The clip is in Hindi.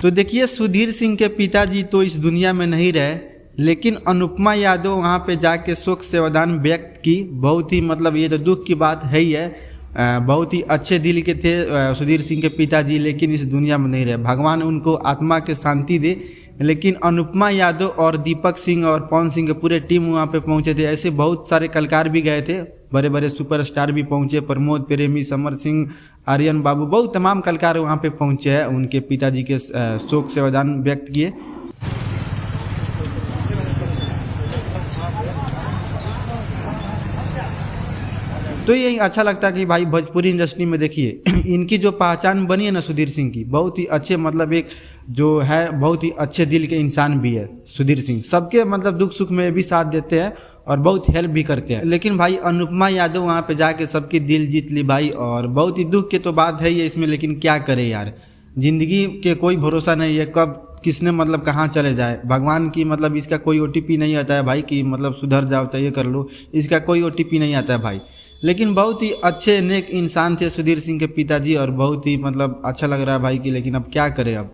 तो देखिए, सुधीर सिंह के पिताजी तो इस दुनिया में नहीं रहे, लेकिन अनुपमा यादव वहाँ पे जाके शोक सेवादान व्यक्त की। बहुत ही मतलब ये तो दुख की बात है ही है। बहुत ही अच्छे दिल के थे सुधीर सिंह के पिताजी, लेकिन इस दुनिया में नहीं रहे। भगवान उनको आत्मा के शांति दे। लेकिन अनुपमा यादव और दीपक सिंह और पवन सिंह के पूरे टीम वहाँ पे पहुँचे थे। ऐसे बहुत सारे कलाकार भी गए थे, बड़े बड़े सुपरस्टार भी पहुँचे, प्रमोद प्रेमी, समर सिंह, आर्यन बाबू, बहुत तमाम कलाकार वहाँ पे पहुँचे हैं, उनके पिताजी के शोक सेवादान व्यक्त किए। तो ये अच्छा लगता है कि भाई भोजपुरी इंडस्ट्री में देखिए इनकी जो पहचान बनी है ना सुधीर सिंह की, बहुत ही अच्छे मतलब एक जो है बहुत ही अच्छे दिल के इंसान भी है सुधीर सिंह। सबके मतलब दुख सुख में भी साथ देते हैं और बहुत हेल्प भी करते हैं। लेकिन भाई अनुपमा यादव वहाँ पे जाके सबकी दिल जीत ली भाई, और बहुत ही दुख की तो बात है ही इसमें। लेकिन क्या करे यार, जिंदगी के कोई भरोसा नहीं है, कब किसने मतलब कहाँ चले जाए। भगवान की मतलब इसका कोई OTP नहीं आता है भाई कि मतलब सुधर जाओ चाहिए कर लो, इसका कोई OTP नहीं आता है भाई। लेकिन बहुत ही अच्छे नेक इंसान थे सुधीर सिंह के पिताजी, और बहुत ही मतलब अच्छा लग रहा है भाई कि, लेकिन अब क्या करें अब।